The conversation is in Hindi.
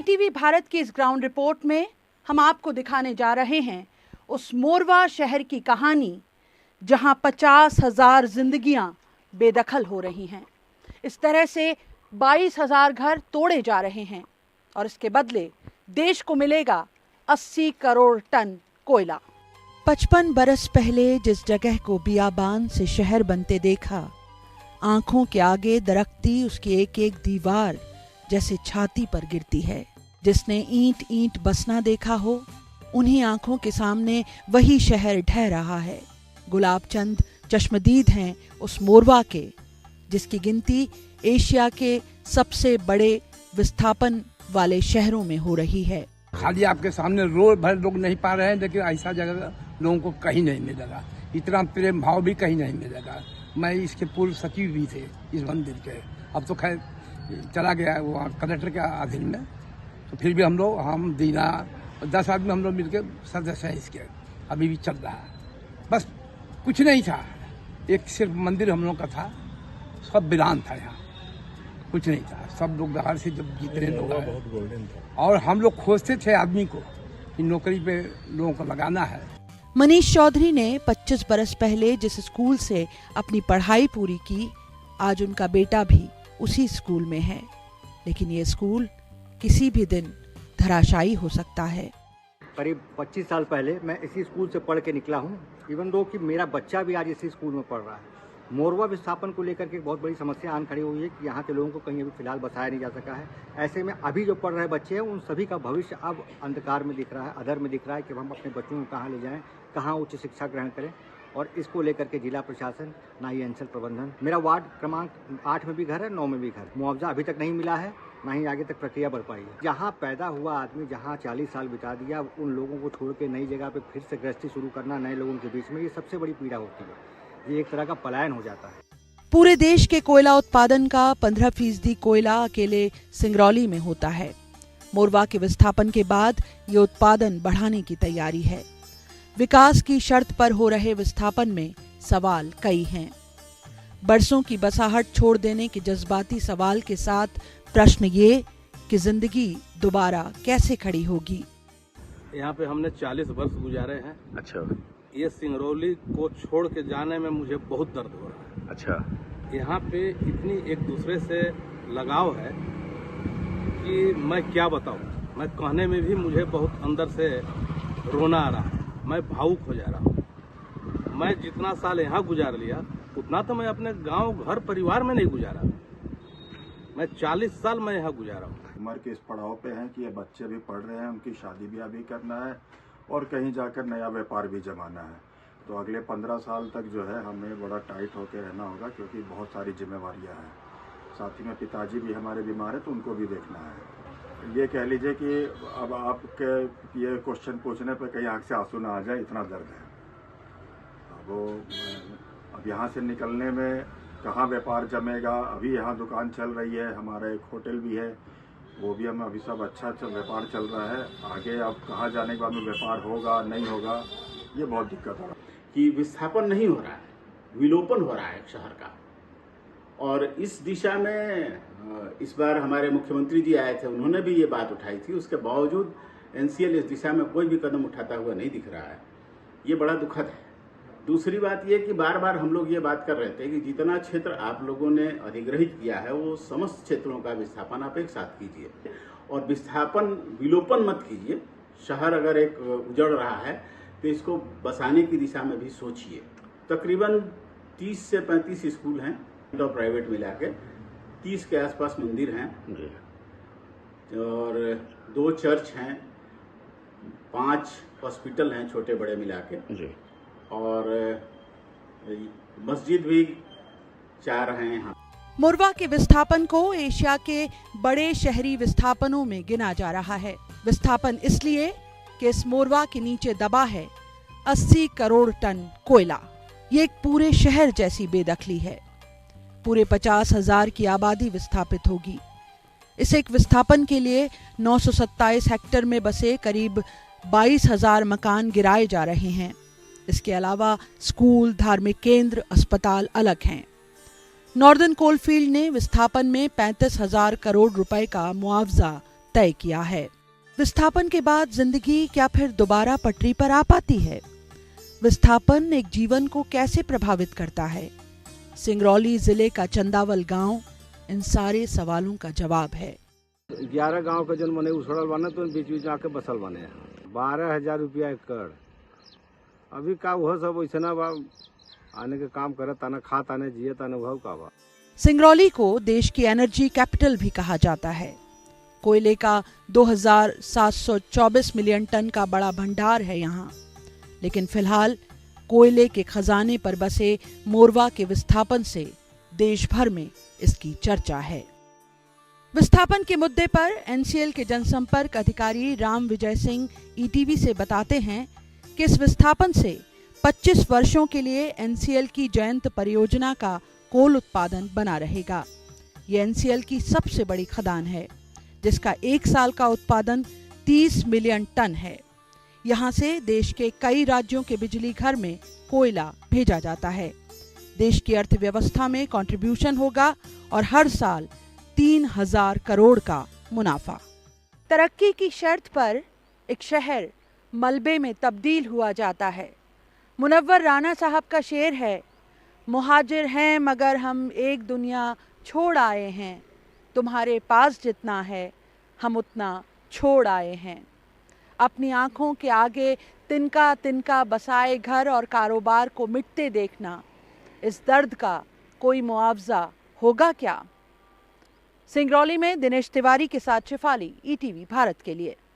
ITV भारत की इस ग्राउंड रिपोर्ट में हम आपको दिखाने जा रहे हैं उस मोरवा शहर की कहानी जहां 50,000 जिंदगियां बेदखल हो रही हैं। इस तरह से 22,000 घर तोड़े जा रहे हैं और इसके बदले देश को मिलेगा 80 करोड़ टन कोयला। 55 बरस पहले जिस जगह को बियाबान से शहर बनते देखा, आंखों के आगे दरकती उसकी एक एक दीवार जैसे छाती पर गिरती है। जिसने ईंट ईंट बसना देखा हो, उन्हीं आंखों के सामने वही शहर ढह रहा है। गुलाब चंद चश्मदीद हैं उस मोरवा के, जिसकी गिनती एशिया के सबसे बड़े विस्थापन वाले शहरों में हो रही है। खाली आपके सामने रोड भर लोग नहीं पा रहे हैं, लेकिन ऐसा जगह लोगों को कहीं नहीं मिलेगा। इतना प्रेम भाव भी कहीं नहीं मिलेगा। मैं इसके पूर्व सचिव भी थे इस मंदिर के, अब तो खैर चला गया है वो कलेक्टर के अधीन में। तो फिर भी हम दीना 10 आदमी हम लोग मिलकर सदस्य हैं इसके, अभी भी चल रहा है। बस कुछ नहीं था, एक सिर्फ मंदिर हम लोग का था, सब वीरान था, यहाँ कुछ नहीं था। सब लोग बाहर से जब जितने लोग बहुत गोल्डन था और हम लोग खोजते थे आदमी को कि नौकरी पे लोगों को लगाना है। मनीष चौधरी ने 25 बरस पहले जिस स्कूल से अपनी पढ़ाई पूरी की, आज उनका बेटा भी उसी स्कूल में है। लेकिन ये स्कूल किसी भी दिन धराशायी हो सकता है। करीब 25 साल पहले मैं इसी स्कूल से पढ़ के निकला हूँ, इवन दो कि मेरा बच्चा भी आज इसी स्कूल में पढ़ रहा है। मोरवा विस्थापन को लेकर के एक बहुत बड़ी समस्या आन खड़ी हुई है कि यहाँ के लोगों को कहीं अभी फिलहाल बसाया नहीं जा सका है। ऐसे में अभी जो पढ़ रहे बच्चे हैं, उन सभी का भविष्य अब अंधकार में दिख रहा है, अधर में दिख रहा है कि हम अपने बच्चों को कहाँ ले जाएं, कहाँ उच्च शिक्षा ग्रहण करें। और इसको लेकर के जिला प्रशासन, ना ही अंचल प्रबंधन, मेरा वार्ड क्रमांक 8 में भी घर है, 9 में भी घर, मुआवजा अभी तक नहीं मिला है, ना ही आगे तक प्रक्रिया बढ़ पाई है। जहाँ पैदा हुआ आदमी, जहाँ 40 साल बिता दिया, उन लोगों को छोड़ के नई जगह पे फिर से गृहस्थी शुरू करना नए लोगों के बीच में, ये सबसे बड़ी पीड़ा होती है। ये एक तरह का पलायन हो जाता है। पूरे देश के कोयला उत्पादन का 15% कोयला अकेले सिंगरौली में होता है। मोरवा के विस्थापन के बाद ये उत्पादन बढ़ाने की तैयारी है। विकास की शर्त पर हो रहे विस्थापन में सवाल कई हैं। बरसों की बसाहट छोड़ देने के जज्बाती सवाल के साथ प्रश्न ये कि जिंदगी दोबारा कैसे खड़ी होगी। यहाँ पे हमने 40 वर्ष गुजारे हैं। अच्छा। ये सिंगरौली को छोड़ के जाने में मुझे बहुत दर्द हो रहा है। अच्छा। यहाँ पे इतनी एक दूसरे से लगाव है कि मैं क्या बताऊँ। मैं कहने में भी मुझे बहुत अंदर से रोना आ रहा है। मैं भावुक हो जा रहा हूँ। मैं जितना साल यहाँ गुजार लिया, उतना तो मैं अपने गांव घर परिवार में नहीं गुजारा। मैं 40 साल मैं यहाँ गुजारा हूँ। उम्र के इस पड़ाव पे हैं कि ये बच्चे भी पढ़ रहे हैं, उनकी शादी ब्याह भी करना है और कहीं जाकर नया व्यापार भी जमाना है। तो अगले 15 साल तक जो है हमें बड़ा टाइट होकर रहना होगा, क्योंकि बहुत सारी जिम्मेवारियाँ हैं। साथ ही में पिताजी भी हमारे बीमार है, तो उनको भी देखना है। ये कह लीजिए कि अब आपके ये क्वेश्चन पूछने पे कहीं आँख से आंसू ना आ जाए, इतना दर्द है। अब यहाँ से निकलने में कहाँ व्यापार जमेगा। अभी यहाँ दुकान चल रही है, हमारा एक होटल भी है, वो भी हम अभी सब अच्छा व्यापार चल रहा है। आगे अब कहाँ जाने के बाद में व्यापार होगा नहीं होगा, ये बहुत दिक्कत हो रहा है। कि विस्थापन नहीं हो रहा है, विलोपन हो रहा है शहर का। और इस दिशा में इस बार हमारे मुख्यमंत्री जी आए थे, उन्होंने भी ये बात उठाई थी। उसके बावजूद NCL इस दिशा में कोई भी कदम उठाता हुआ नहीं दिख रहा है। ये बड़ा दुखद है। दूसरी बात ये कि बार बार हम लोग ये बात कर रहे थे कि जितना क्षेत्र आप लोगों ने अधिग्रहित किया है, वो समस्त क्षेत्रों का विस्थापन आप एक साथ कीजिए और विस्थापन विलोपन मत कीजिए। शहर अगर एक उजड़ रहा है तो इसको बसाने की दिशा में भी सोचिए। तकरीबन 30 से 35 स्कूल हैं और प्राइवेट मिला के, 30 के आसपास मंदिर हैं और 2 चर्च हैं, 5 हॉस्पिटल हैं छोटे बड़े मिला के, और मस्जिद भी 4 हैं यहाँ। मोरवा के विस्थापन को एशिया के बड़े शहरी विस्थापनों में गिना जा रहा है। विस्थापन इसलिए कि इस मोरवा के नीचे दबा है 80 करोड़ टन कोयला। ये एक पूरे शहर जैसी बेदखली है। पूरे 50,000 की आबादी विस्थापित होगी। इस एक विस्थापन के लिए 927 हेक्टेयर में बसे करीब 22,000 मकान गिराए जा रहे हैं। इसके अलावा स्कूल, धार्मिक केंद्र, अस्पताल अलग हैं। नॉर्दर्न कोलफील्ड ने विस्थापन में 35,000 करोड़ रुपए का मुआवजा तय किया है। विस्थापन के बाद जिंदगी क्या फिर दोबारा पटरी पर आ पाती है? विस्थापन एक जीवन को कैसे प्रभावित करता है? सिंगरौली जिले का चंदावल गांव इन सारे सवालों का जवाब है। 11 गांव के जन मने उछड़ल बने तो बीच बीच आके बसल बने 12,000 रुपया एकड़। अभी का वह सब वैसना बा, आने के काम करे ताने खा ताने जिए ताने वह का बा। सिंगरौली को देश की एनर्जी कैपिटल भी कहा जाता है। कोयले का 2,724 मिलियन टन का बड़ा भंडार है यहाँ। लेकिन फिलहाल कोयले के खजाने पर बसे मोरवा के विस्थापन से देश भर में इसकी चर्चा है। विस्थापन के मुद्दे पर एनसीएल के जनसंपर्क अधिकारी राम विजय सिंह ईटीवी से बताते हैं कि इस विस्थापन से 25 वर्षों के लिए एनसीएल की जयंत परियोजना का कोल उत्पादन बना रहेगा। ये एनसीएल की सबसे बड़ी खदान है, जिसका एक साल का उत्पादन 30 मिलियन टन है। यहाँ से देश के कई राज्यों के बिजली घर में कोयला भेजा जाता है। देश की अर्थव्यवस्था में कंट्रीब्यूशन होगा और हर साल 3,000 करोड़ का मुनाफा। तरक्की की शर्त पर एक शहर मलबे में तब्दील हुआ जाता है। मुनव्वर राना साहब का शेर है, मुहाजिर हैं मगर हम एक दुनिया छोड़ आए हैं, तुम्हारे पास जितना है हम उतना छोड़ आए हैं। अपनी आंखों के आगे तिनका तिनका बसाए घर और कारोबार को मिटते देखना, इस दर्द का कोई मुआवजा होगा क्या? सिंगरौली में दिनेश तिवारी के साथ शिफाली, ईटीवी भारत के लिए।